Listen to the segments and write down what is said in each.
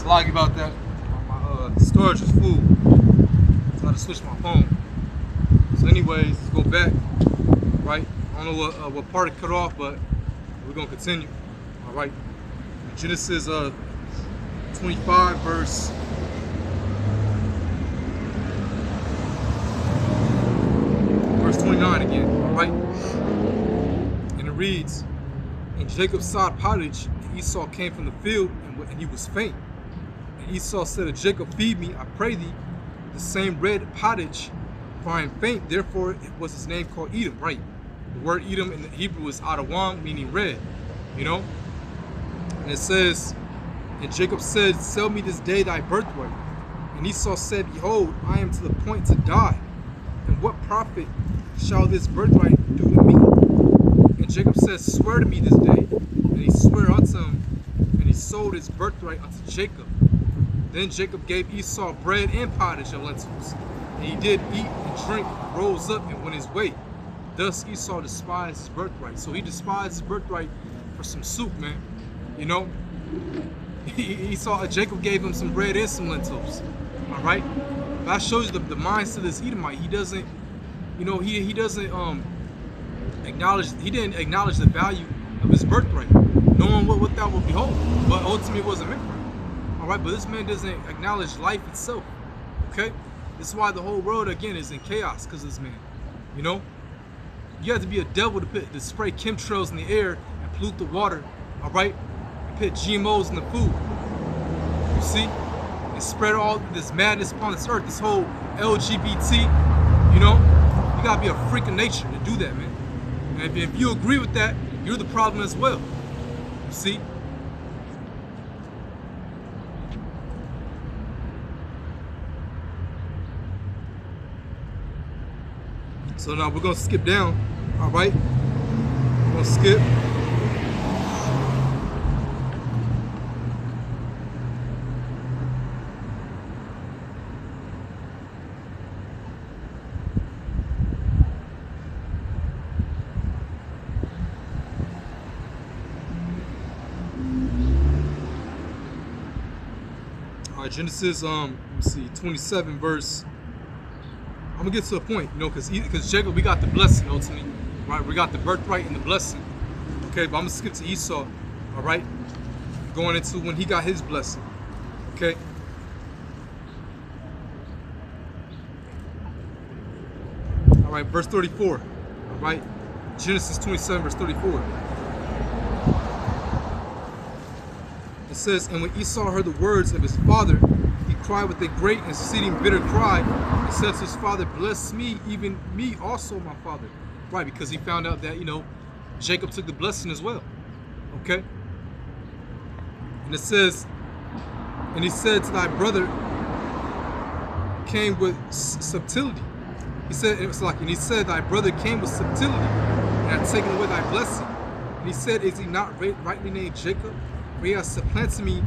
Sloggy about that. My storage is full, so I had to switch my phone. So anyways, let's go back, right? I don't know what part it cut off, but we're gonna continue, all right? Genesis 25 verse 29 again, all right? And it reads, and Jacob sought pottage, and Esau came from the field, and he was faint. And Esau said to Jacob, feed me, I pray thee, the same red pottage, for I am faint. Therefore it was his name called Edom, right? The word Edom in the Hebrew is Adawam, meaning red, you know? And it says, and Jacob said, sell me this day thy birthright. And Esau said, behold, I am to the point to die. And what profit shall this birthright do to me? And Jacob said, swear to me this day. And he sware unto him, and he sold his birthright unto Jacob. Then Jacob gave Esau bread and pottage of lentils. And he did eat and drink, rose up, and went his way. Thus Esau despised his birthright. So he despised his birthright for some soup, man. You know? Jacob gave him some bread and some lentils. All right? That shows you the mindset of this Edomite. He doesn't, you know, he doesn't didn't acknowledge the value of his birthright, knowing what that would behold, but ultimately it wasn't meant for him. All right, but this man doesn't acknowledge life itself. Okay, this is why the whole world again is in chaos, because of this man. You know, you have to be a devil to spray chemtrails in the air and pollute the water. All right, and put GMOs in the food. You see, and spread all this madness upon this earth. This whole LGBT. You know, you gotta be a freak of nature to do that, man. And if you agree with that, you're the problem as well. You see? So now we're gonna skip down, all right? We're gonna skip. Genesis, let me see, 27 verse. I'm gonna get to a point, you know, because Jacob, we got the blessing ultimately, right? We got the birthright and the blessing. Okay, but I'm gonna skip to Esau, all right? Going into when he got his blessing. Okay. All right, verse 34. All right, Genesis 27 verse 34. It says, and when Esau heard the words of his father, he cried with a great and exceeding bitter cry, and said to his father, bless me, even me also, my father. Right, because he found out that, you know, Jacob took the blessing as well. Okay? And it says, and he said to thy brother came with subtlety. He said, it was like, and he said, thy brother came with subtlety, and had taken away thy blessing. And he said, is he not rightly named Jacob? For he has supplanted me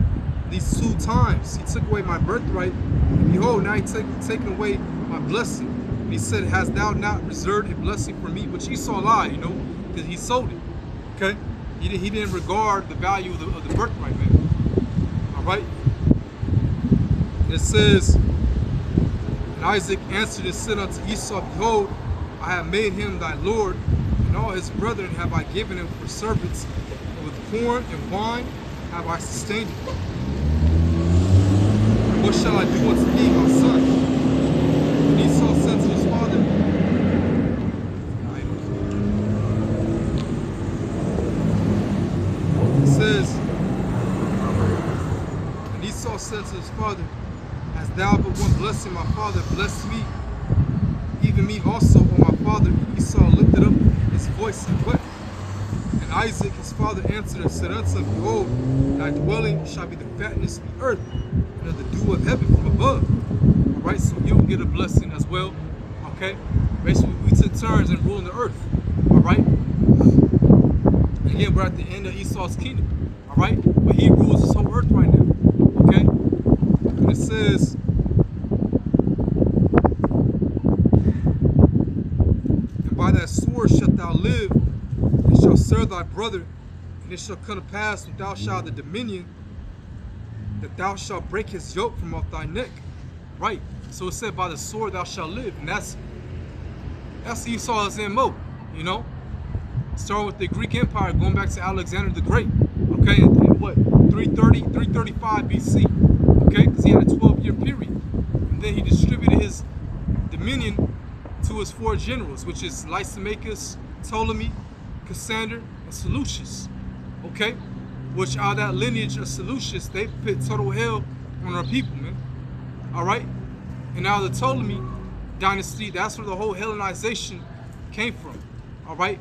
these 2 times. He took away my birthright, and behold, now he taken away my blessing. And he said, hast thou not reserved a blessing for me? Which Esau lied, you know, because he sold it. Okay? He didn't regard the value of the birthright, man. All right? And it says, and Isaac answered and said unto Esau, behold, I have made him thy lord, and all his brethren have I given him for servants, and with corn and wine have I sustained him. What shall I do unto thee, my son? And Esau said to his father, it says, and Esau said to his father, hast thou but one blessing, my father, bless me, even me also, O my father. And Esau lifted up his voice and wept. And Isaac his father answered and said unto him, behold, thy dwelling shall be the fatness of the earth, and of the dew of heaven from above. All right, so you'll get a blessing as well. Okay, basically we took turns in ruling the earth. All right, and again we're at the end of Esau's kingdom. All right, but he rules this whole earth right now. Okay, and it says, and by that sword shalt thou live, and shalt serve thy brother, and it shall come to pass when thou shalt have the dominion that thou shalt break his yoke from off thy neck. Right. So it said, by the sword thou shalt live. And that's Esau's MO, you know? Starting with the Greek Empire, going back to Alexander the Great. Okay, in what? 335 BC. Okay, because he had a 12-year period. And then he distributed his dominion to his 4 generals, which is Lysimachus, Ptolemy, Cassander, and Seleucus. Okay? Which out of that lineage of Seleucus, they put total hell on our people, man. Alright? And now the Ptolemy dynasty, that's where the whole Hellenization came from. Alright?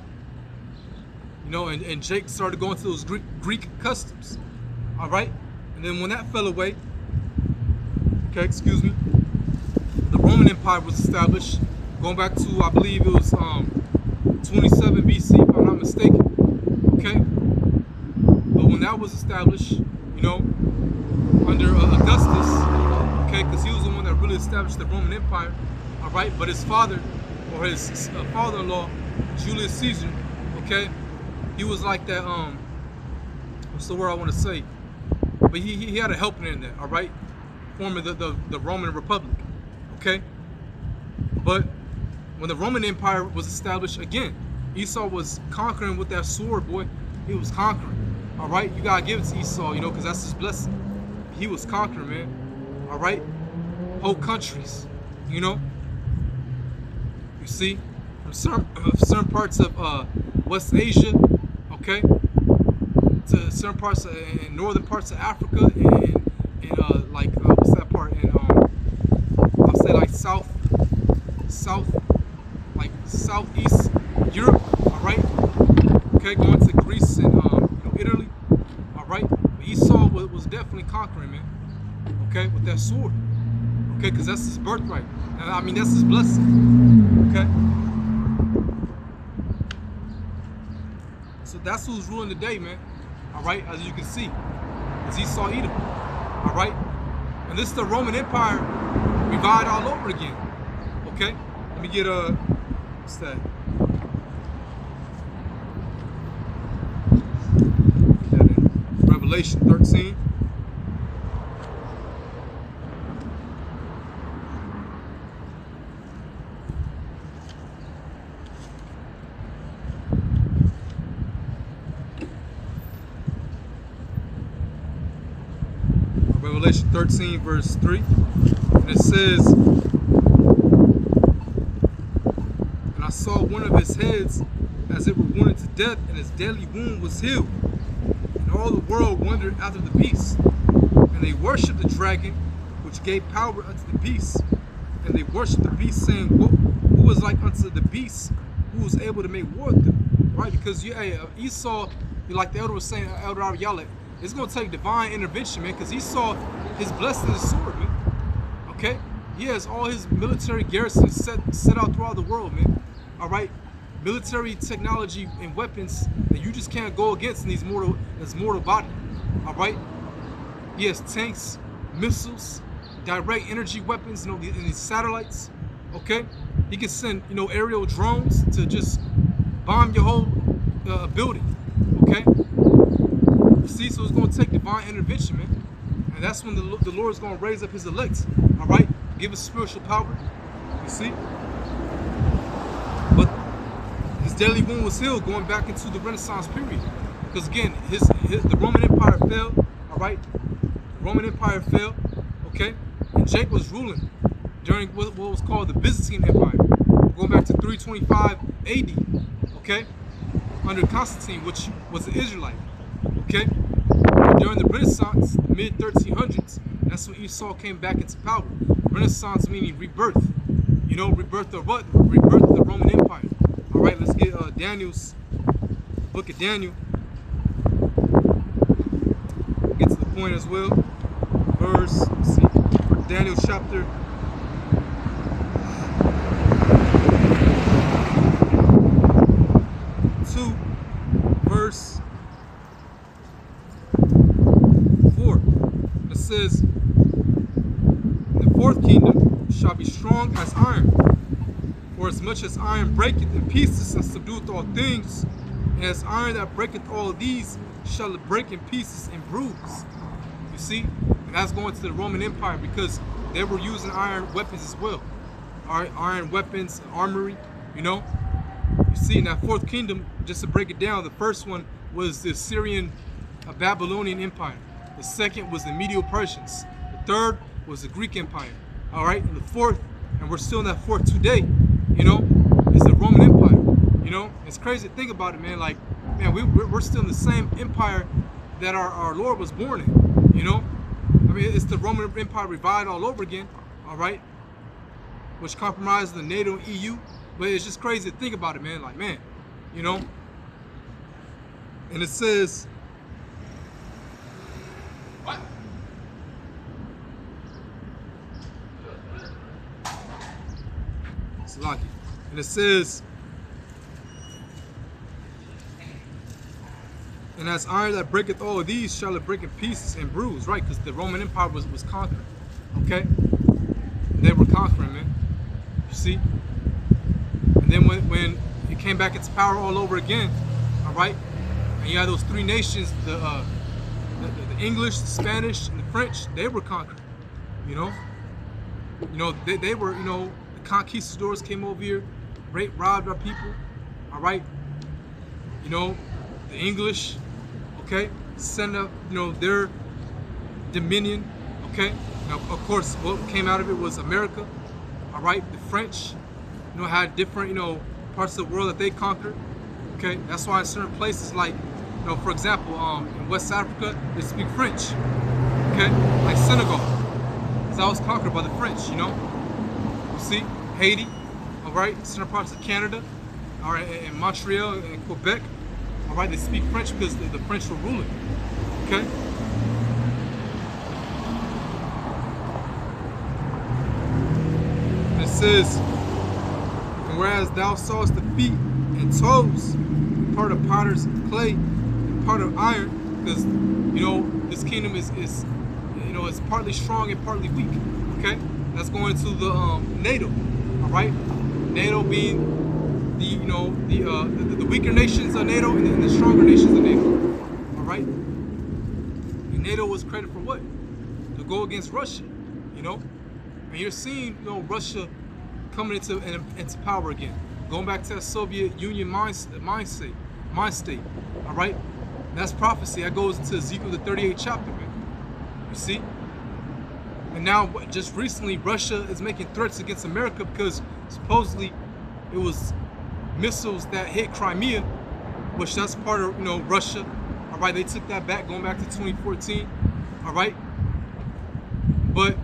You know, and Jake started going to those Greek customs. Alright? And then when that fell away, okay, excuse me, the Roman Empire was established, going back to, I believe it was 27 BC, if I'm not mistaken. Okay? But when that was established, you know, under Augustus, okay, because he was the one that really established the Roman Empire, all right, but his father, or his father-in-law, Julius Caesar, okay, he was like that, what's the word I want to say? But he had a helping in there, all right, forming the Roman Republic, okay? But when the Roman Empire was established, again, Esau was conquering with that sword, boy. He was conquering, all right? You got to give it to Esau, you know, because that's his blessing. He was conquering, man, all right? Whole countries, you know? You see? From certain parts of West Asia, okay? To certain parts of in northern parts of Africa and like what's that part in I'll say like like southeast Europe, all right? Okay, going to Greece and you know, Italy, all right? But Esau was definitely conquering, man. Okay, with that sword. Okay, because that's his birthright. I mean, that's his blessing. Okay. So that's who's ruling the day, man. All right, as you can see, it's Esau Edom. All right, and this is the Roman Empire revived all over again. Okay, let me get what's that? Get that in Revelation 13. Revelation 13 verse 3, and it says, and I saw one of his heads as it were wounded to death, and his deadly wound was healed. And all the world wondered after the beast, and they worshipped the dragon, which gave power unto the beast, and they worshipped the beast, saying, who was like unto the beast, who was able to make war with them? Right? Because Esau, like the elder was saying, Elder Ariella, it's going to take divine intervention, man, because Esau, his blessing is sword, man. Okay? He has all his military garrisons set out throughout the world, man. All right? Military technology and weapons that you just can't go against in this mortal body. All right? He has tanks, missiles, direct energy weapons, you know, and these satellites. Okay? He can send, you know, aerial drones to just bomb your whole building. Okay? See, so it's going to take divine intervention, man. And that's when the Lord is going to raise up his elect, all right? Give us spiritual power, you see? But his deadly wound was healed going back into the Renaissance period. Because again, the Roman Empire fell, all right? The Roman Empire fell, okay? And Jake was ruling during what was called the Byzantine Empire, going back to 325 AD, okay? Under Constantine, which was an Israelite. Okay, during the Renaissance, mid 1300s, that's when Esau came back into power. Renaissance meaning rebirth. You know, rebirth of what? Rebirth of the Roman Empire. All right, let's get Daniel's book of Daniel. Get to the point as well. Verse, let's see, Daniel chapter 2, verse 4. It says, the fourth kingdom shall be strong as iron, for as much as iron breaketh in pieces and subdueth all things, and as iron that breaketh all these shall it break in pieces and bruise. You see, And that's going to the Roman Empire because they were using iron weapons as well. Iron weapons, armory, you know. You see, in that fourth kingdom, just to break it down, the first one was the Syrian Babylonian Empire. The second was the Medo-Persians. The third was the Greek Empire. All right, and the fourth, and we're still in that fourth today, you know, is the Roman Empire. You know, it's crazy to think about it, man. Like, man, we're still in the same empire that our Lord was born in, you know. I mean, it's the Roman Empire revived all over again, all right, which compromised the NATO and EU. But it's just crazy to think about it, man. Like, man, you know. And it says, what? It's lucky. And it says, and as iron that breaketh all of these shall it break in pieces and bruise, right? Because the Roman Empire was conquering, okay? They were conquering, man. You see? And then when it came back into power all over again, all right? And you had those three nations, the English, the Spanish, and the French, they were conquering, you know? They were, you know, the conquistadors came over here, robbed our people, all right? You know, the English, okay, send up, you know, their dominion, okay? Now, of course, what came out of it was America, all right? The French, you know, had different, you know, parts of the world that they conquered, okay? That's why in certain places, like, you know, for example, in West Africa, they speak French, okay? Like Senegal, because that was conquered by the French, you know? You see, Haiti, all right? Certain parts of Canada, all right, and Montreal and Quebec, all right, they speak French because the French were ruling, okay? And it says, and whereas thou sawest the feet and toes, part of potter's clay and part of iron, because, you know, this kingdom is you know, it's partly strong and partly weak, okay? That's going to the NATO, all right? NATO being the, you know, the weaker nations of NATO and the stronger nations of NATO, all right? And NATO was created for what? To go against Russia, you know? And you're seeing, you know, Russia coming into power again, going back to that Soviet Union mind state, all right? And that's prophecy. That goes into Ezekiel the 38th chapter, man. You see? And now, just recently, Russia is making threats against America because supposedly it was missiles that hit Crimea, which that's part of, you know, Russia. All right, they took that back, going back to 2014. All right, but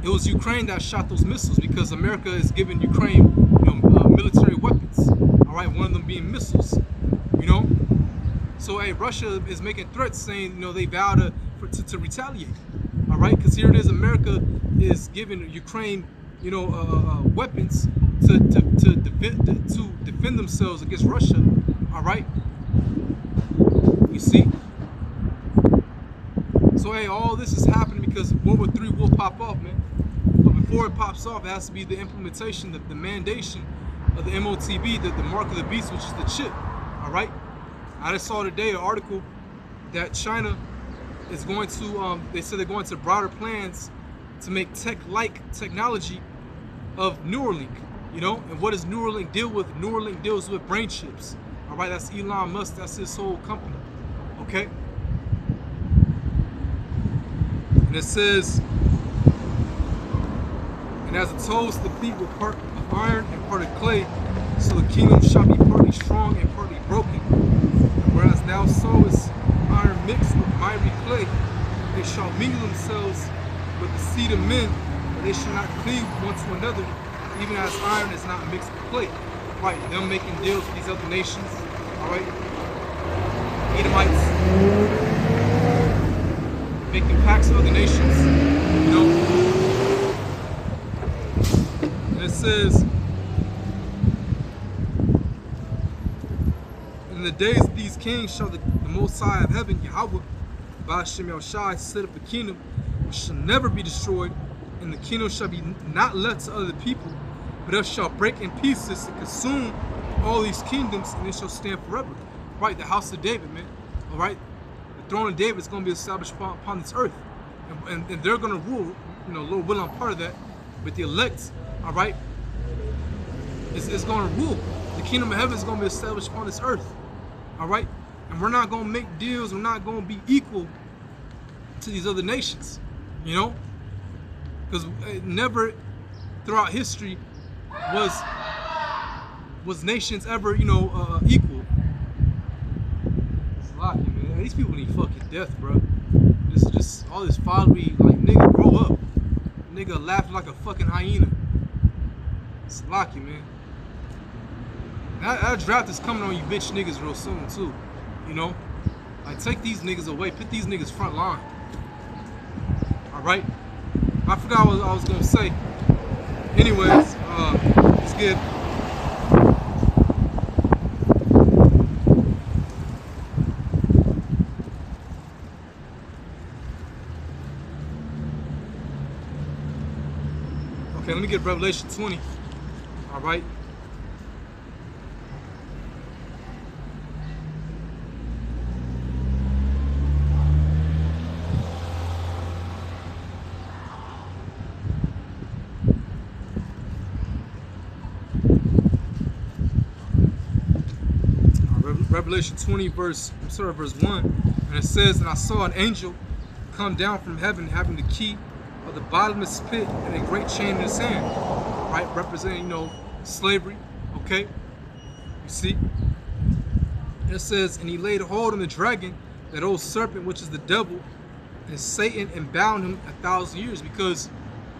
it was Ukraine that shot those missiles because America is giving Ukraine, you know, military weapons. All right, one of them being missiles. You know, so hey, Russia is making threats, saying, you know, they vow to retaliate. All right, because here it is, America is giving Ukraine, you know, weapons to defend themselves against Russia. All right, you see. So hey, all this is happening because World War III will pop off, man. But before it pops off, it has to be the implementation, the mandation of the MOTB, the mark of the beast, which is the chip. All right. I just saw today an article that China is going to. They said they're going to broader plans to make tech-like technology of Neuralink. You know, and what does Neuralink deal with? Neuralink deals with brain chips. All right, that's Elon Musk. That's his whole company. Okay. And it says, and as the toes to the feet were part of iron and part of clay, so the kingdom shall be partly strong and partly broken. Whereas thou sawest iron mixed with miry clay, they shall mingle themselves with the seed of men, but they shall not cleave one to another, even as iron is not mixed with clay. Right, them making deals with these other nations, all right? Edomites, making pacts with other nations, you know? And it says, in the days of these kings shall the Most High of heaven, Yahweh, Ba'ashem Yahushai, set up a kingdom which shall never be destroyed, and the kingdom shall be not left to other people, but it shall break in pieces and consume all these kingdoms, and it shall stand forever. Right, the house of David, man. All right, the throne of David is going to be established upon this earth. and they're gonna rule. You know, Lord willing, I'm part of that. But the elect, all right, is gonna rule. The kingdom of heaven is gonna be established on this earth, all right. And we're not gonna make deals. We're not gonna be equal to these other nations, you know, because never throughout history was nations ever, you know, equal. It's lucky, man. These people need fucking death, bro. This is just all this folly. Like, nigga, grow up. Nigga laughing like a fucking hyena. It's lucky, man. That draft is coming on you bitch niggas real soon too. You know? Like, take these niggas away. Put these niggas front line. Alright? I forgot what I was gonna say. Anyways, it's good. Okay, let me get Revelation 20. All right. Revelation 20, verse 1, and it says, "And I saw an angel come down from heaven, having the key of the bottomless pit and a great chain in his hand," right? Representing, you know, slavery. Okay, you see. And it says, "And he laid hold on the dragon, that old serpent, which is the devil, and Satan, and bound him 1,000 years." Because,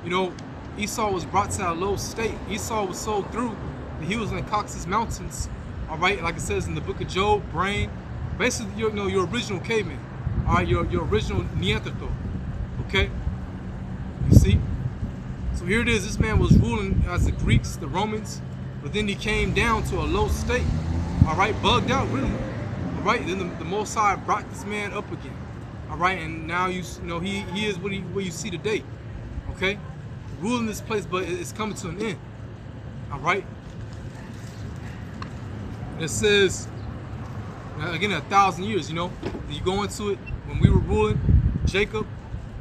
you know, Esau was brought to a low state. Esau was sold through that he was in the Caucasus Mountains. All right, like it says in the book of Job, brain, basically, you know, your original caveman, all right, your original Neanderthal, okay? You see? So here it is, this man was ruling as the Greeks, the Romans, but then he came down to a low state, all right, bugged out, really, all right? Then the Most High brought this man up again, all right? And now, you know, he is what you see today, okay? Ruling this place, but it's coming to an end, all right? It says, again, 1,000 years, you know, you go into it, when we were ruling, Jacob,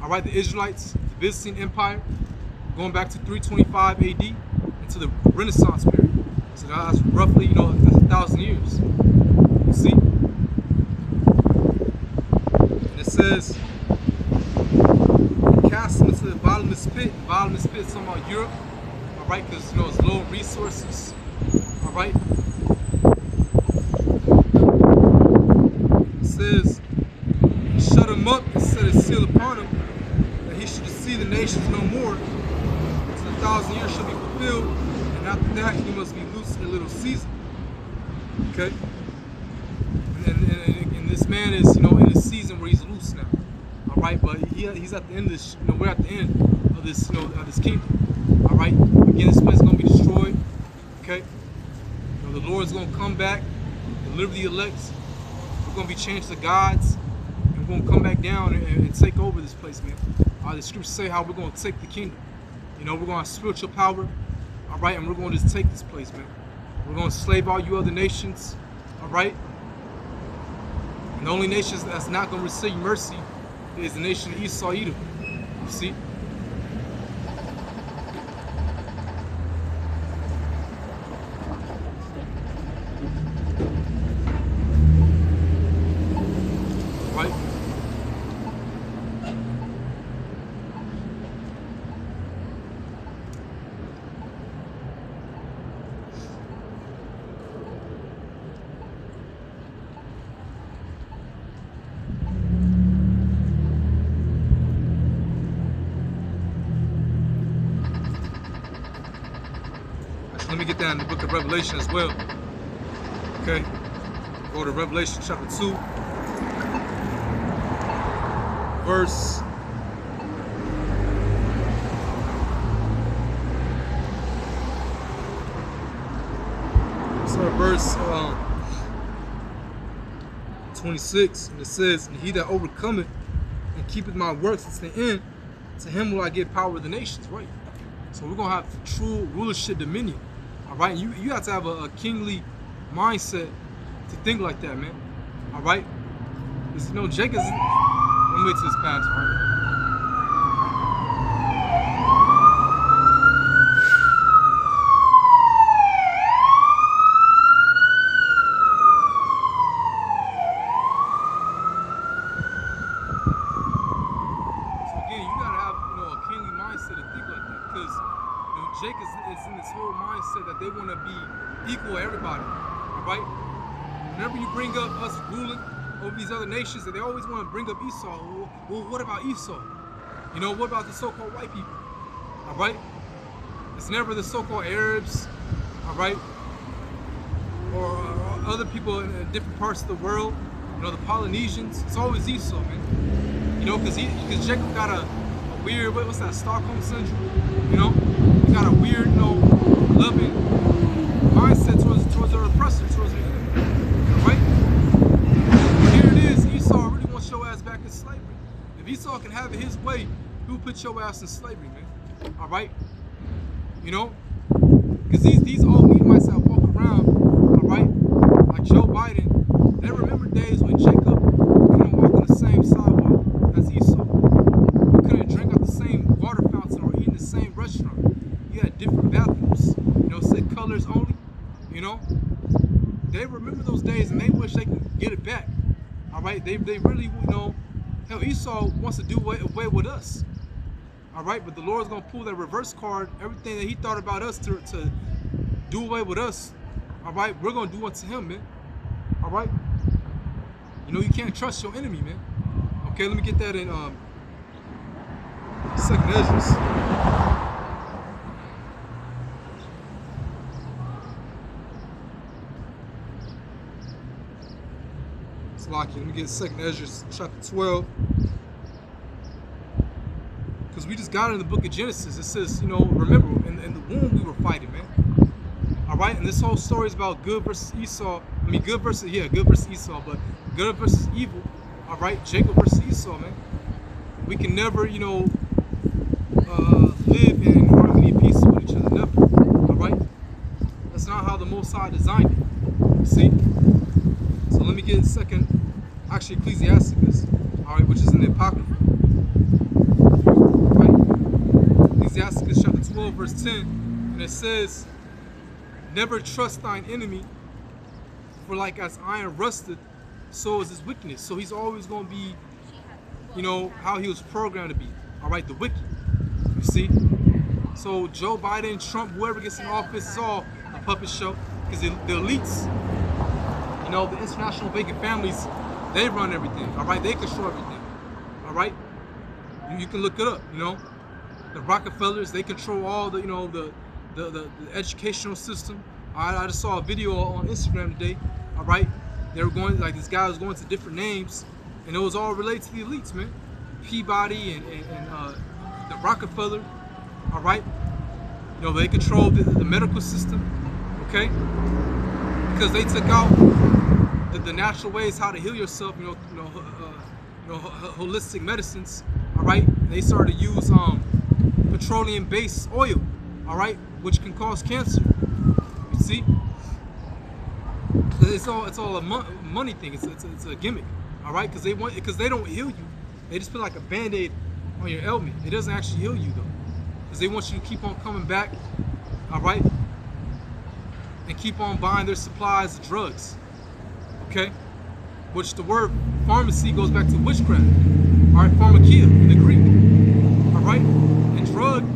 all right, the Israelites, the Byzantine Empire, going back to 325 AD, into the Renaissance period. So that's roughly, you know, that's 1,000 years, you see? And it says, "Cast him into the bottomless pit." Bottomless pit is talking about Europe, all right, because, you know, it's low resources, all right? Says, "Shut him up and set a seal upon him, that he should see the nations no more, until 1,000 years shall be fulfilled, and after that he must be loosed in a little season." Okay? And this man is, you know, in a season where he's loose now. All right, but he's at the end of this, you know, we're at the end of this, you know, of this kingdom. All right? Again, this place is going to be destroyed. Okay? You know, the Lord's going to come back, deliver the elect. We're going to be changed to gods, and we're going to come back down and take over this place, man. The scriptures say how we're going to take the kingdom. You know, we're going to have spiritual power, all right, and we're going to just take this place, man. We're going to slave all you other nations, all right? And the only nation that's not going to receive mercy is the nation of Esau, Edom. You see? Right? Let me get down in the book of Revelation as well. Okay? Go to Revelation chapter 2. Verse verse 26, and it says, "And he that overcometh and keepeth my works unto the end, to him will I give power of the nations." Right? So we're gonna have true rulership, dominion. All right, you have to have a kingly mindset to think like that, man. All right, because, you know, Jacob's. Let me get to this pass, all right? be equal to everybody. All right. Whenever you bring up us ruling over these other nations, and they always want to bring up Esau. Well, what about Esau? You know, what about the so-called white people? All right. It's never the so-called Arabs. All right. Or other people in different parts of the world. You know, the Polynesians. It's always Esau, man. You know, because Jacob got a weird, what's that, Stockholm syndrome? You know, he got a weird, you know, loving mindset towards our oppressor, towards our enemy. All right? Here it is. Esau really wants your ass back in slavery. If Esau can have it his way, he'll put your ass in slavery, man. All right? You know, because these old Edomites that walk around, all right, like Joe Biden, they remember days when Jacob couldn't walk on the same sidewalk as Esau. You couldn't drink at the same water fountain or eat in the same restaurant. You had different bathrooms. You know, said colors only. You know, they remember those days and they wish they could get it back. All right, they really, you know, hell, Esau wants to do away with us. All right, but the Lord's gonna pull that reverse card. Everything that He thought about us to do away with us. All right, we're gonna do unto Him, man. All right. You know, you can't trust your enemy, man. Okay, let me get that in 2nd Ezra. It's lucky. Let me get 2nd Ezra chapter 12. Because we just got it in the book of Genesis. It says, you know, remember, in the womb we were fighting, man. All right, and this whole story is about good versus Esau. I mean, good versus Esau, but good versus evil. All right, Jacob versus Esau, man. We can never, you know, live in harmony and peace with each other, never. All right, that's not how the Most High designed it. You see? So let me get Ecclesiasticus, all right, which is in the Apocrypha. Ecclesiasticus chapter 12, verse 10, and it says, "Never trust thine enemy, for like as iron rusted, so is his wickedness." So he's always going to be, you know, how he was programmed to be. All right, the wicked. You see? So Joe Biden, Trump, whoever gets in office, is all a puppet show. Because the elites, you know, the international vacant families, they run everything. All right, they control everything. All right, you can look it up. You know, the Rockefellers, they control all the, you know, the educational system. I just saw a video on Instagram today. All right, they were going, like, this guy was going to different names, and it was all related to the elites, man. Peabody and the Rockefeller. All right, you know, they control the medical system. Okay, because they took out the natural ways how to heal yourself. You know, holistic medicines. All right, they started to use petroleum-based oil. All right, which can cause cancer. You see, it's all a money thing. It's a gimmick. All right, because they don't heal you. They just put like a band-aid on your ailment. It doesn't actually heal you though, because they want you to keep on coming back. All right, and keep on buying their supplies of drugs. Okay, which the word pharmacy goes back to witchcraft. All right, pharmakia in the Greek. All right, and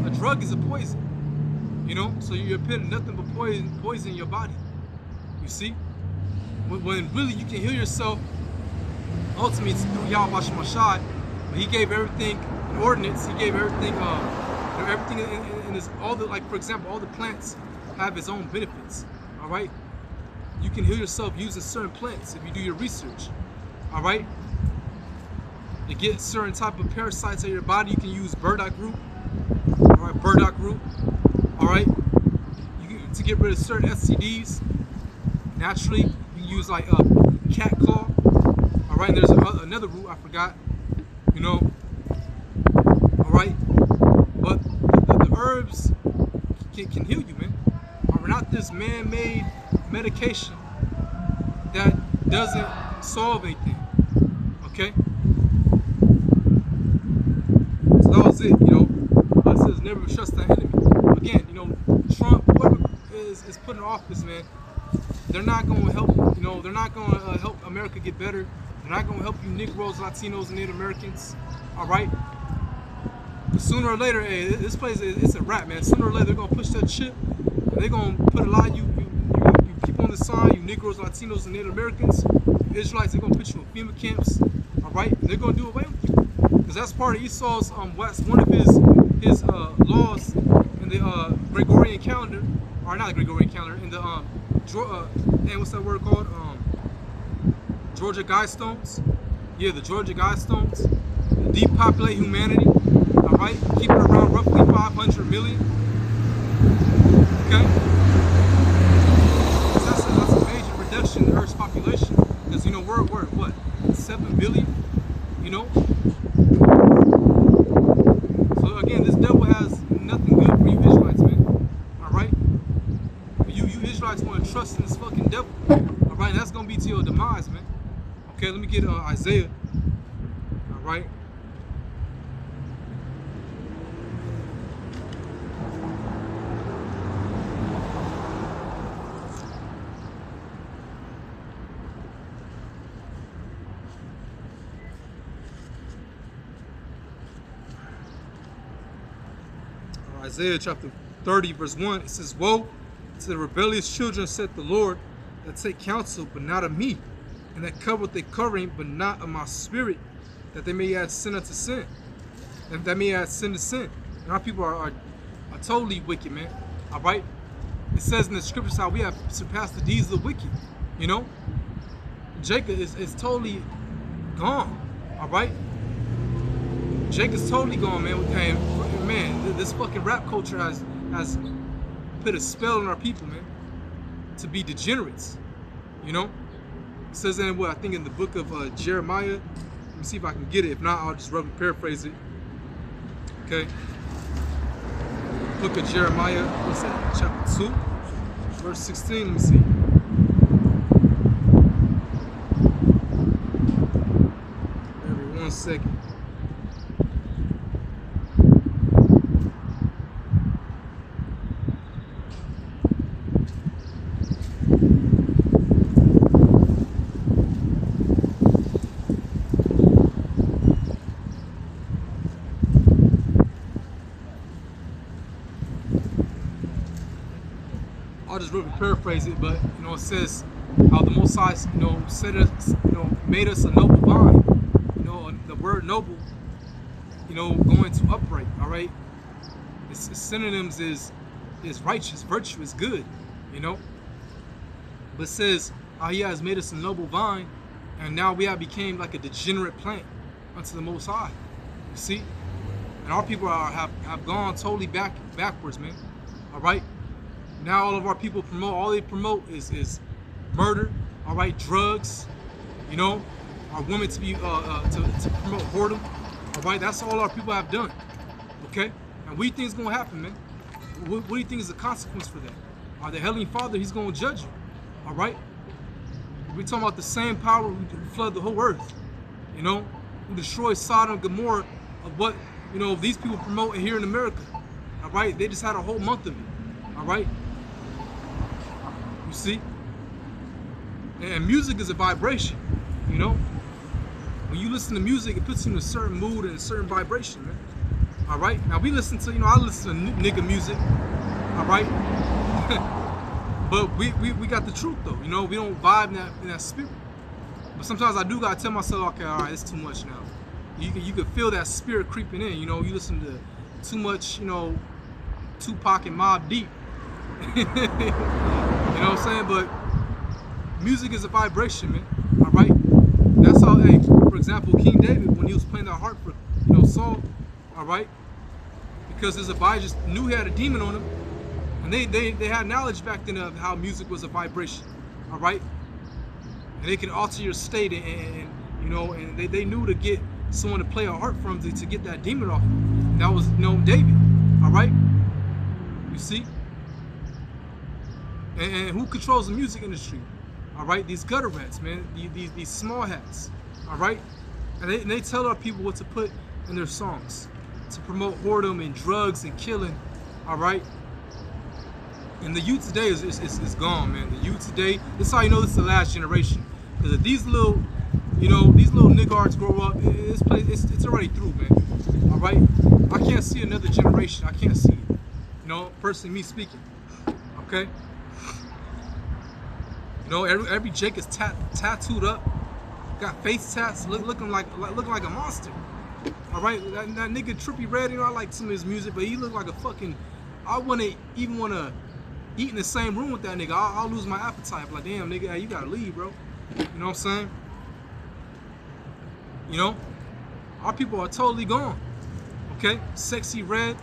a drug is a poison. You know, so you're putting nothing but poison in your body. You see, when really you can heal yourself. Ultimately, it's through Yahweh Shemashai, but He gave everything an ordinance. He gave everything, everything in His, all the, like, for example, all the plants have its own benefits. All right, you can heal yourself using certain plants if you do your research. All right, to get certain type of parasites in your body, you can use burdock root. All right, burdock root. All right, to get rid of certain STDs naturally, you can use like cat claw. All right, and there's another root I forgot. You know. All right, but the herbs can heal you, man. We're not this man-made medication that doesn't solve anything. Okay. So that was it. You know, it says never trust thy enemy. Again, you know, Trump, whoever is put in office, man, they're not going to help. You know, they're not going to help America get better. They're not going to help you Negroes, Latinos, and Native Americans. All right. But sooner or later, hey, this place it's a wrap, man. Sooner or later, they're going to push that chip. And they're going to put a lot of you the sign, you Negroes, Latinos, and Native Americans, you Israelites, they're gonna put you in FEMA camps, all right? And they're gonna do away with you, because that's part of Esau's one of his laws in the Gregorian calendar, or not the Gregorian calendar, in the and what's that word called? Georgia Guidestones. Yeah, the Georgia Guidestones. Depopulate humanity. All right, keep it around roughly 500 million. Okay, that's a major reduction in Earth's population. Because we're what 7 billion. So again, this devil has nothing good for you Israelites, man. All right, you Israelites want to trust in this fucking devil. All right, that's gonna be to your demise, man. Okay, let me get Isaiah. All right. Isaiah chapter 30, verse 1, it says, "Woe to the rebellious children, saith the Lord, that take counsel, but not of me, and that cover their covering, but not of my spirit, that they may add sin unto sin, and that may add sin to sin." And our people are totally wicked, man. All right? It says in the scriptures how we have surpassed the deeds of the wicked. Jacob is totally gone. All right? Jacob's totally gone, man. And man, this fucking rap culture has put a spell on our people, man, to be degenerates. It says in I think in the book of Jeremiah. Let me see if I can get it. If not, I'll just roughly paraphrase it. Okay. Book of Jeremiah, what's that? Chapter 2, verse 16. Let me see. Every 1 second. I'll just really paraphrase it, but it says how the Most High, said us, made us a noble vine. The word noble, going to upright. All right, its synonyms is righteous, virtue is good. But it says how He has made us a noble vine, and now we have became like a degenerate plant unto the Most High. You see, and our people have gone totally backwards, man. All right. Now all of our people all they promote is murder, all right, drugs, our women to be to promote whoredom, all right. That's all our people have done, okay. And what do you think is gonna happen, man? What do you think is the consequence for that? The Heavenly Father, He's gonna judge you, all right. We're talking about the same power who flooded the whole earth, who destroyed Sodom and Gomorrah, of what these people promote here in America, all right. They just had a whole month of it, all right. See, and music is a vibration. When you listen to music, it puts you in a certain mood and a certain vibration, man. All right. Now we listen to, I listen to nigga music. All right. But we got the truth though. We don't vibe in that spirit. But sometimes I do gotta tell myself, okay, all right, it's too much now. You can feel that spirit creeping in. You listen to too much, Tupac and Mobb Deep. You know what I'm saying? But music is a vibration, man. All right. That's how. Hey, for example, King David, when he was playing that harp for Saul, all right, because Hezekiah just knew he had a demon on him, and they had knowledge back then of how music was a vibration, all right, and they can alter your state, and and they knew to get someone to play a harp for him to get that demon off. And that was David, all right. You see. And who controls the music industry? All right, these gutter rats, man, these small hats, all right, and they tell our people what to put in their songs to promote whoredom and drugs and killing, all right. And the youth today is gone, man. The youth today, this is how you know this is the last generation, because if these little niggards grow up, it's already through, man. All right, I can't see another generation. I can't see it. Personally, me speaking, okay. You know, every Jake is tattooed up, got face tats, looking like a monster. All right, that nigga Trippie Redd, you know, I like some of his music, but he looked like a fucking. I wouldn't even want to eat in the same room with that nigga. I'll lose my appetite. Like, damn, nigga, hey, you gotta leave, bro. You know what I'm saying? You know, our people are totally gone. Okay, Sexy Red,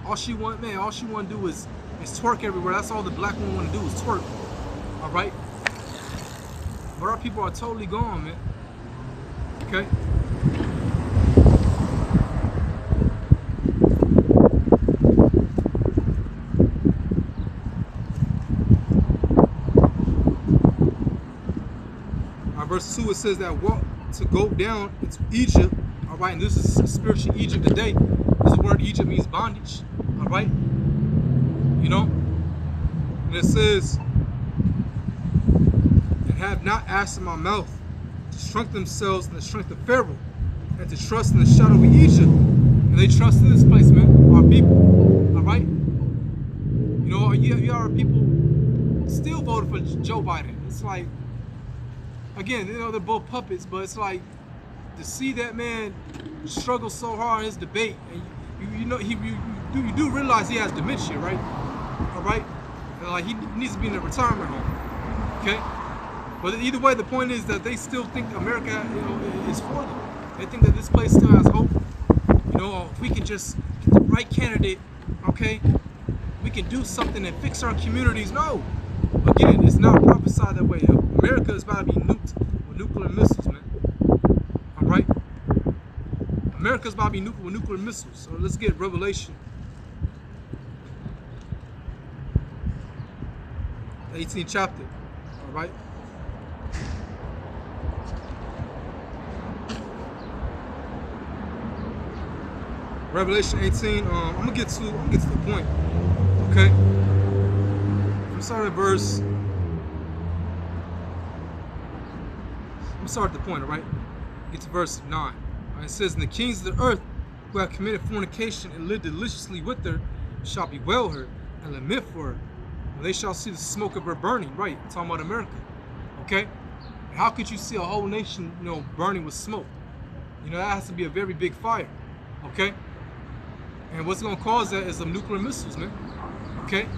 all she want to do is twerk everywhere. That's all the black woman want to do is twerk. All right, but our people are totally gone, man. Okay. Verse 2, it says that walk to go down into Egypt. All right, and this is spiritual Egypt today. This word Egypt means bondage. All right, you know, and it says, and have not asked in my mouth to strengthen themselves in the strength of Pharaoh, and to trust in the shadow of Egypt. And they trust in this place, man. Our people. All right, you know, you are people still voted for Joe Biden. It's like, again, you know, they're both puppets, but it's like to see that man struggle so hard in his debate, and you know, you do realize he has dementia, right? All right, and like he needs to be in a retirement home. Okay, but either way, the point is that they still think America, you know, is for them. They think that this place still has hope. You know, if we can just get the right candidate, okay, we can do something and fix our communities. No. Again, it's not prophesied that way. America is about to be nuked with nuclear missiles, man. All right? America's about to be nuked with nuclear missiles. So let's get Revelation. 18th chapter. All right? Revelation 18. I'm gonna get to the point. Okay? Start at verse. I'm start at the point, all right? Get to verse 9. All right, it says, and the kings of the earth who have committed fornication and lived deliciously with her shall bewail her and lament for her, and they shall see the smoke of her burning. Right, I'm talking about America. Okay? And how could you see a whole nation, you know, burning with smoke? You know, that has to be a very big fire. Okay? And what's gonna cause that is some nuclear missiles, man. Okay?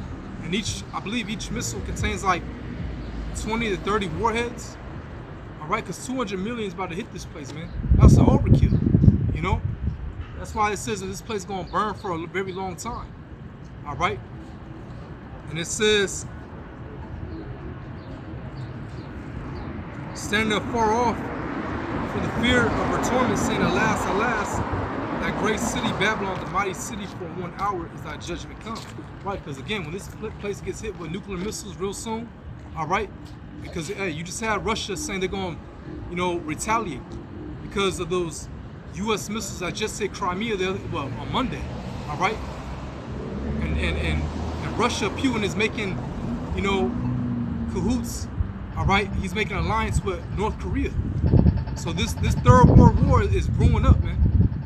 And I believe each missile contains like 20 to 30 warheads. All right, because 200 million is about to hit this place, man. That's an overkill, you know? That's why it says that this place is going to burn for a very long time. All right? And it says, standing afar off for the fear of her torment, saying, alas, alas, that great city, Babylon, the mighty city, for 1 hour is thy judgment come. Right, because again, when this place gets hit with nuclear missiles real soon, all right, because hey, you just had Russia saying they're going to, you know, retaliate because of those U.S. missiles that just hit Crimea on Monday, all right, and Russia, Putin is making, you know, cahoots, all right, he's making an alliance with North Korea. So this third world war is brewing up, man.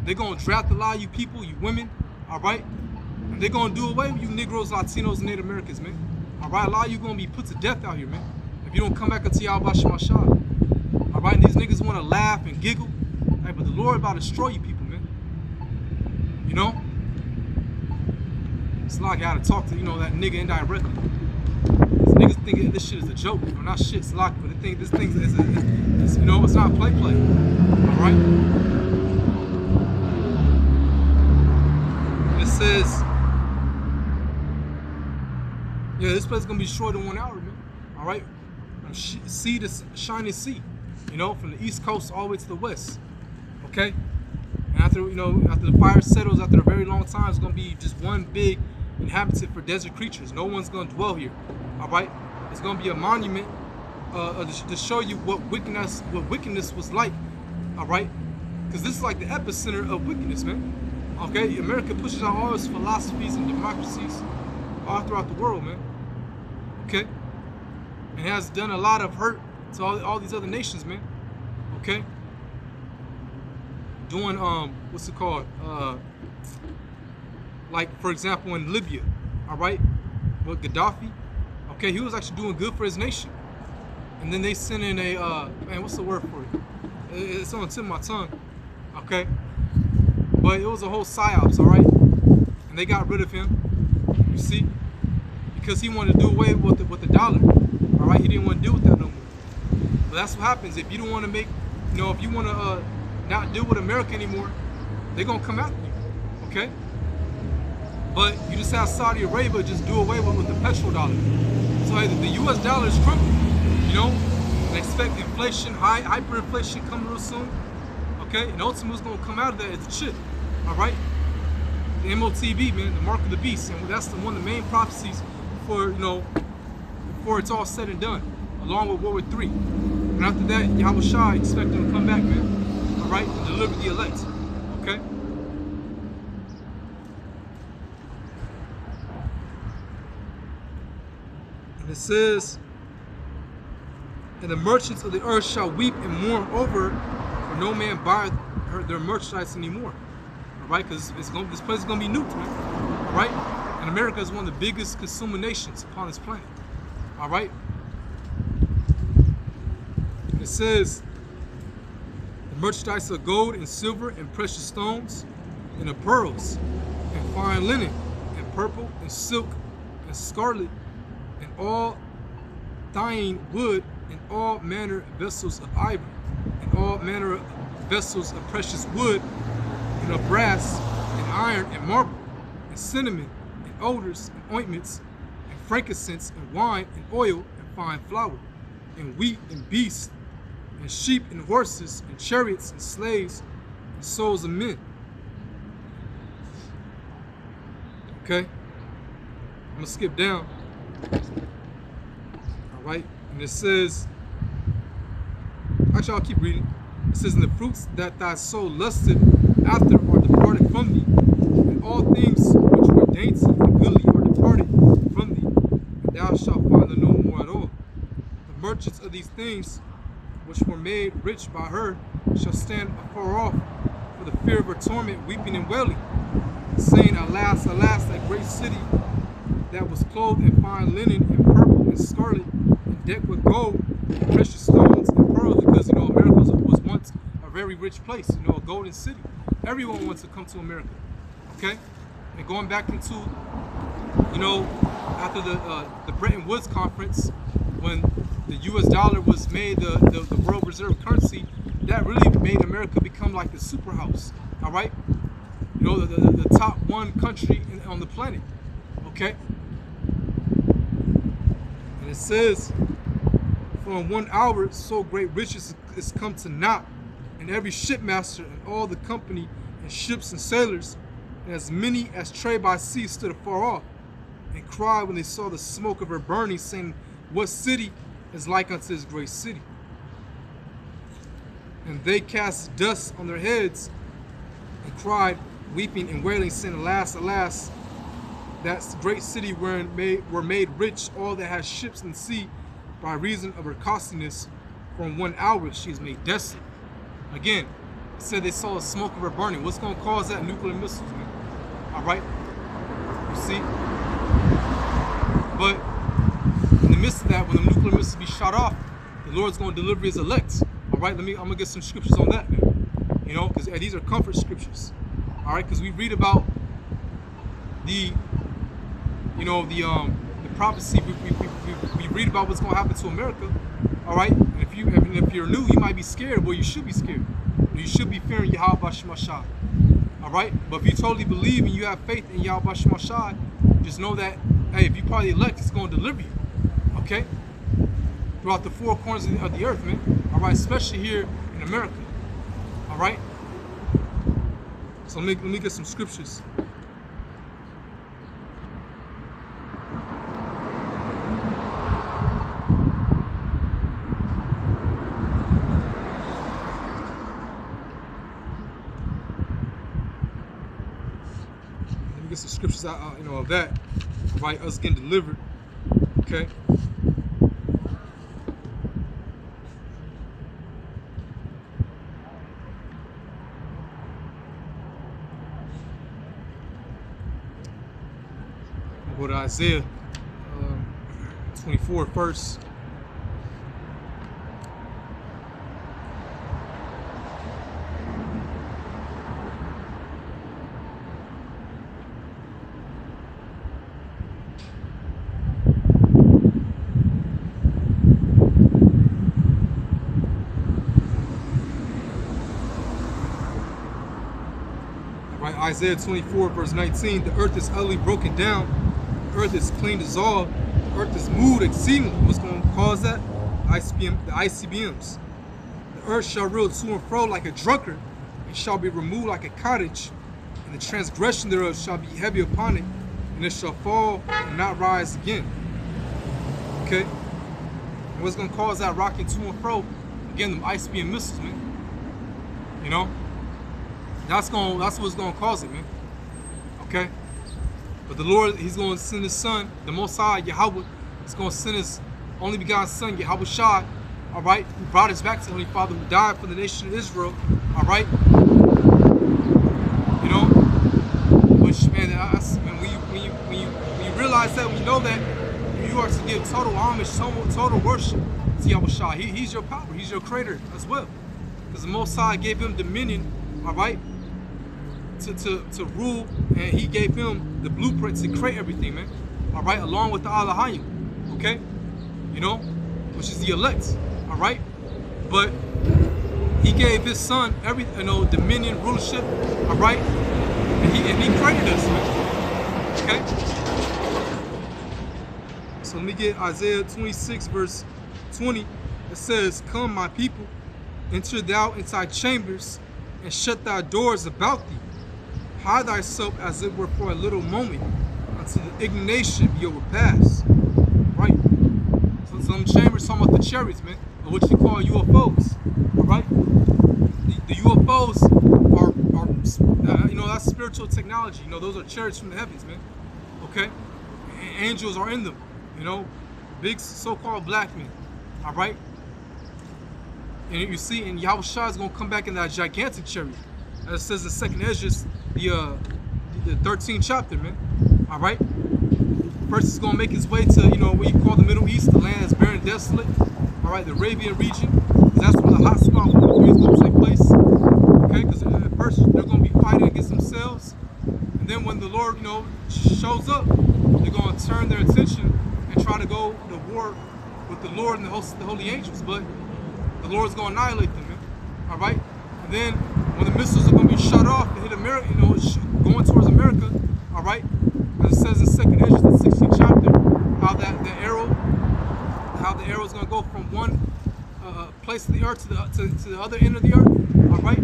They're going to draft a lot of you people, you women, all right? And they're going to do away with you Negroes, Latinos, and Native Americans, man. All right? A lot of you going to be put to death out here, man. If you don't come back until y'all bash my shot. All right? And these niggas want to laugh and giggle. Right? But the Lord about to destroy you people, man. You know? It's like I got to talk to, you know, that nigga indirectly. These niggas think this shit is a joke. Or not shit, it's like, but they think this thing is you know, it's not play. All right? Says, yeah, this place is gonna be destroyed in 1 hour, man. All right, from sea to shining sea, you know, from the east coast all the way to the west. Okay, and after, you know, after the fire settles, after a very long time, it's gonna be just one big inhabited for desert creatures. No one's gonna dwell here. All right, it's gonna be a monument to show you what wickedness was like. All right, because this is like the epicenter of wickedness, man. Okay, America pushes out all its philosophies and democracies all throughout the world, man. Okay, and it has done a lot of hurt to all these other nations, man. Okay, doing what's it called? Like for example in Libya, all right, with Gaddafi. Okay, he was actually doing good for his nation. and then they sent in a man, what's the word for it? It's on the tip of my tongue. Okay, but it was a whole psyops, all right, and they got rid of him. You see, because he wanted to do away with the dollar. All right, he didn't want to deal with that no more. But that's what happens if you don't want to make, if you want to not deal with America anymore, they're gonna come after you. Okay. But you just have Saudi Arabia just do away with the petrodollar. So the U.S. dollar is crumbling. And expect inflation, hyperinflation coming real soon. Okay, and ultimately what's gonna come out of that is the chip. All right, the MOTB, man, the mark of the beast, and that's one of the main prophecies for before it's all said and done, along with World War III. And after that, Yahweh Shai expect them to come back, man. All right, and deliver the elect. Okay. It says, and the merchants of the earth shall weep and mourn over, for no man buyeth their merchandise anymore. All right, because this place is going to be nuked, man. All right, and America is one of the biggest consuming nations upon this planet. All right, and it says, the merchandise of gold and silver and precious stones and of pearls and fine linen and purple and silk and scarlet and all thine wood, and all manner of vessels of ivory, and all manner of vessels of precious wood, and of brass, and iron, and marble, and cinnamon, and odors, and ointments, and frankincense, and wine, and oil, and fine flour, and wheat, and beasts, and sheep, and horses, and chariots, and slaves, and souls of men. Okay? I'm going to skip down. All right, and it says, actually I'll keep reading. It says, and the fruits that thy soul lusted after are departed from thee, and all things which were dainty and goodly are departed from thee, and thou shalt find them no more at all. The merchants of these things which were made rich by her shall stand afar off for the fear of her torment, weeping and wailing, saying, alas, alas, that great city that was clothed in fine linen and purple and scarlet and decked with gold and precious stones and pearls, because America was once a very rich place, a golden city. Everyone wants to come to America. Okay, and going back into after the Bretton Woods conference, when the U.S. dollar was made the world reserve currency, that really made America become like the superhouse. All right, the top one country on the planet. Okay. And it says, for in 1 hour so great riches is come to naught, and every shipmaster and all the company and ships and sailors, and as many as trade by sea stood afar off, and cried when they saw the smoke of her burning, saying, what city is like unto this great city? And they cast dust on their heads, and cried, weeping and wailing, saying, alas, alas, that great city wherein were made rich all that has ships in the sea, by reason of her costliness. For in 1 hour she is made desolate. Again, it said they saw the smoke of her burning. What's going to cause that? Nuclear missiles, man. All right? You see? But in the midst of that, when the nuclear missiles be shot off, the Lord's going to deliver his elect. All right? I'm going to get some scriptures on that, man. Because these are comfort scriptures. All right? Because we read about the prophecy. We read about what's going to happen to America. All right, and if you're new, you might be scared. Well, you should be scared. You should be fearing Yahweh Shemashai. All right, but if you totally believe and you have faith in Yahweh Shemashai, just know that, hey, if you part of the elect, it's going to deliver you. Okay, throughout the four corners of the earth, man. All right, especially here in America. All right. So let me get some scriptures. Get some scriptures out, of that, right? Us getting delivered, okay? We'll go to Isaiah 24 first. Right, Isaiah 24, verse 19, the earth is utterly broken down, the earth is clean dissolved, the earth is moved exceedingly. What's going to cause that? The ICBMs. The earth shall reel to and fro like a drunkard, and shall be removed like a cottage, and the transgression thereof shall be heavy upon it, and it shall fall and not rise again. Okay? And what's going to cause that rocking to and fro? Again, them ICBM missiles, man. You know? That's what's going to cause it, man. Okay? But the Lord, He's going to send His Son, the Most High, Yahweh. He's going to send His only begotten Son, Yahweh Shai, all right, who brought us back to the Holy Father, who died for the nation of Israel, all right? You know? Which, man, when you realize that, when you know that, you are to give total homage, total worship to Yahweh Shai. He's your power. He's your creator as well. Because the Most High gave Him dominion, all right, to rule, and He gave Him the blueprint to create everything, man. All right, along with the Alahayim, okay? You know, which is the elect, all right? But He gave His Son every, dominion, rulership, all right? And He created us, man. Okay? So let me get Isaiah 26, verse 20. It says, "Come, my people, enter thou into thy chambers, and shut thy doors about thee. Hide thyself as it were for a little moment, until the indignation be overpassed." Right? So some chambers talking about the chariots, man, or what you call UFOs. All right? The UFOs are that's spiritual technology. Those are chariots from the heavens, man. Okay? And angels are in them. Big so-called black men. All right? And you see, and Yahweh Shai is going to come back in that gigantic chariot. As it says in Second Ezra, the 13th chapter, man. All right? First, he's going to make his way to, what you call the Middle East, the land that's barren and desolate. All right, the Arabian region. That's where the hot spot war is going to take place. Okay? Because at first, they're going to be fighting against themselves. And then when the Lord, shows up, they're going to turn their attention and try to go to war with the Lord and the host of the holy angels. But the Lord's going to annihilate them, man. All right? And then when the missiles are going to be shut off and hit America, going towards America, all right? As it says in Second Ezra, the 16th chapter, how the arrow is going to go from one place of the earth to the other end of the earth, all right?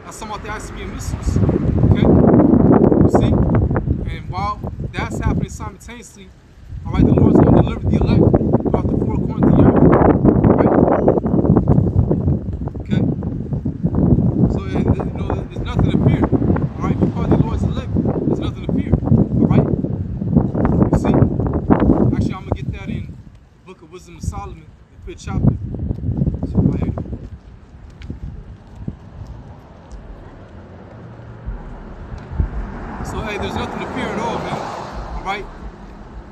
That's talking about the ICBM missiles, okay? You see? And while that's happening simultaneously, all right, the Lord's going to deliver the elect throughout the four corners of the earth, all right? Okay? So, there's nothing to fear, all right? Because the Lord's elect, there's nothing to fear, all right? You see? Actually, I'm going to get that in the Book of Wisdom of Solomon, the 5th chapter. So, right here. So, hey, there's nothing to fear at all, man, all right?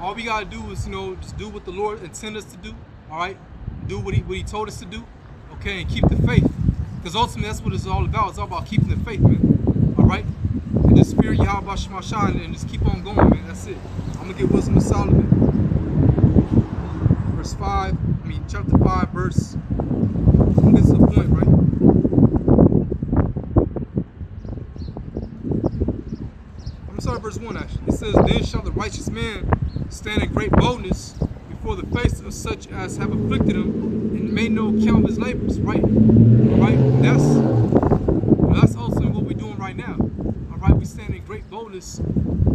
All we gotta do is, just do what the Lord intended us to do, all right? Do what he told us to do, okay? And keep the faith. Because ultimately, that's what it's all about. It's all about keeping the faith, man, all right? And just fear Yahweh Shema Shai and just keep on going, man. That's it. I'm gonna get Wisdom of Solomon, chapter 5, verse. I'm gonna get to the point, right? I'm gonna start at verse 1, actually. It says, "Then shall the righteous man stand in great boldness before the face of such as have afflicted him, and made no account of his labors." Right? All right? That's ultimately what we're doing right now. All right? We stand in great boldness,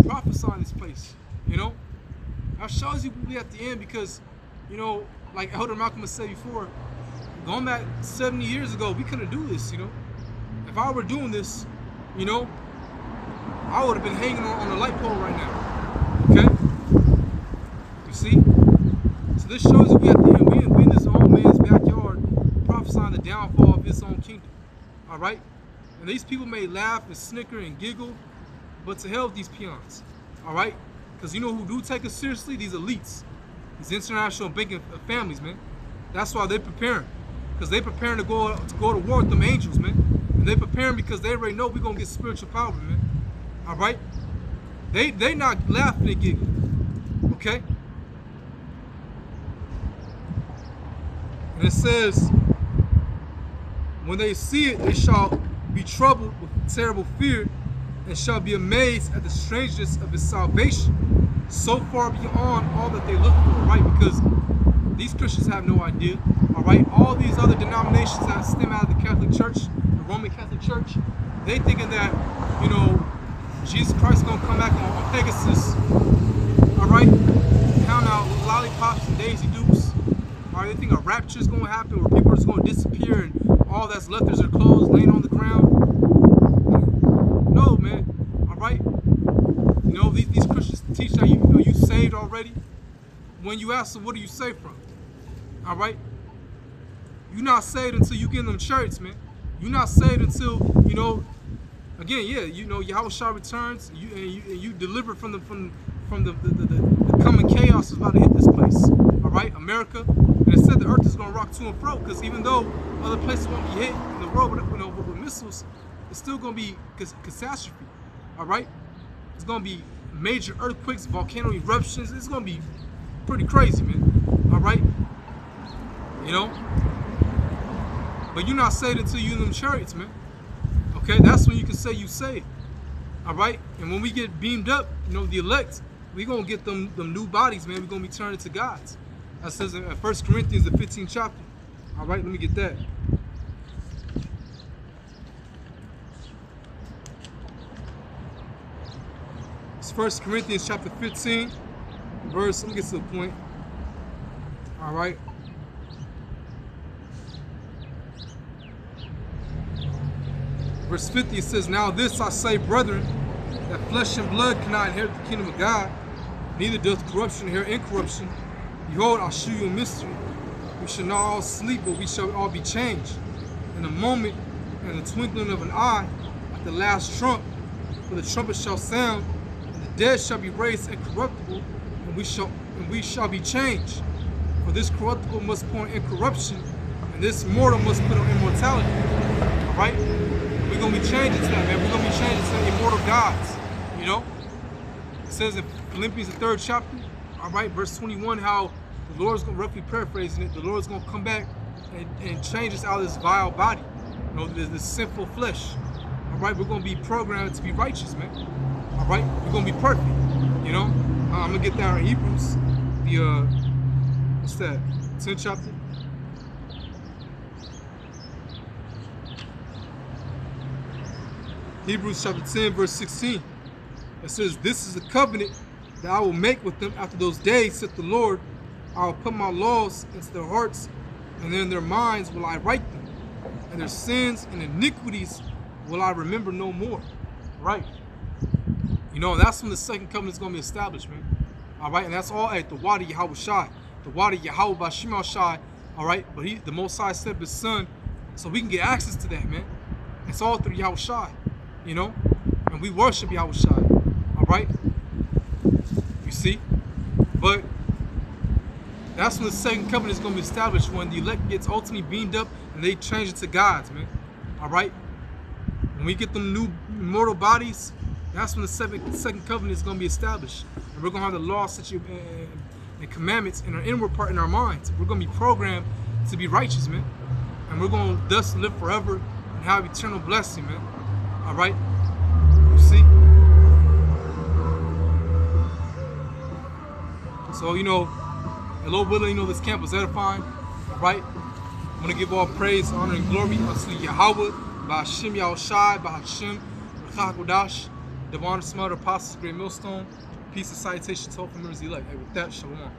prophesying this place. That shows you we'll be at the end because, like Elder Malcolm has said before, going back 70 years ago, we couldn't do this, If I were doing this, I would have been hanging on a light pole right now. Okay? You see? So this shows you we at the end. We in this old man's backyard prophesying the downfall of his own kingdom. All right? And these people may laugh and snicker and giggle, but to hell with these peons. All right? Because you know who do take us seriously? These elites. These international banking families, man. That's why they're preparing. Because they're preparing to go to war with them angels, man. And they're preparing because they already know we're going to get spiritual power, man. All right? They not laughing and giggling. Okay? And it says, "When they see it, they shall be troubled with terrible fear, and shall be amazed at the strangeness of his salvation, so far beyond all that they look for, right? Because these Christians have no idea, all right? All these other denominations that stem out of the Catholic Church, the Roman Catholic Church, they thinking that, you know, Jesus Christ is going to come back on Pegasus, all right? Count out lollipops and Daisy Dukes. All right, they think a rapture is going to happen where people are just going to disappear and all that's left is their clothes laying on the ground. No, man. All right. You know, these Christians teach that you saved already. When you ask them, what are you saved from? All right. You're not saved until you get in them shirts, man. You're not saved until, you know, again, yeah, you know, Yahushua returns, you deliver from the coming chaos is about to hit this place. All right, America, and it said the earth is going to rock to and fro, because even though other places won't be hit in the world with missiles, it's still going to be catastrophe. All right, it's going to be major earthquakes, volcano eruptions. It's going to be pretty crazy, man. All right, you know, but you're not saved until you're in them chariots, man. Okay, that's when you can say you saved. All right, and when we get beamed up, you know, the elect, we're going to get them new bodies, man. We're going to be turned into gods. That says in 1 Corinthians, the 15th chapter. All right, let me get that. It's 1 Corinthians chapter 15, verse, let me get to the point. All right. Verse 50, it says, now this I say, brethren, that flesh and blood cannot inherit the kingdom of God, neither doth corruption inherit incorruption. Behold, I'll shew you a mystery. We shall not all sleep, but we shall all be changed. In a moment, in the twinkling of an eye, at the last trump, for the trumpet shall sound, and the dead shall be raised incorruptible, and we shall be changed. For this corruptible must put on incorruption, and this mortal must put on immortality. All right? We're going to be changing to that, man. We're going to be changing to immortal gods, you know? It says in Philippians, the 3rd chapter, all right, verse 21, how the Lord's going to, roughly paraphrasing it, the Lord's going to come back and change us out of this vile body, you know, this sinful flesh. All right, we're going to be programmed to be righteous, man. All right, we're going to be perfect, you know? I'm going to get that in Hebrews, the, what's that, 10th chapter? Hebrews chapter 10, verse 16. It says, this is a covenant that I will make with them after those days, saith the Lord. I will put my laws into their hearts, and in their minds will I write them. And their sins and iniquities will I remember no more. Right? You know, that's when the second covenant is going to be established, man. All right? And that's all at the Wadi Yahushai. The Wadi Yahweh Bashim Shai. All right? But the Most High sent his son so we can get access to that, man. It's all through Yahushai. You know, and we worship Yahushua, all right? You see? But that's when the second covenant is going to be established, when the elect gets ultimately beamed up and they change it to gods, man, all right? When we get them new immortal bodies, that's when the second covenant is going to be established. And we're going to have the law, statute, and commandments in our inward part in our minds. We're going to be programmed to be righteous, man. And we're going to thus live forever and have eternal blessing, man. All right, you see? So, you know, Lord willing, you know, this camp was edifying. All right, I'm going to give all praise, honor, and glory unto Yahweh, Ba'Hashem Yahushai, Ba'Hashem, B'Chakodash, Divine Smart Apostles, Great Millstone, peace and salutation to all members elect. Hey, with that, shalom.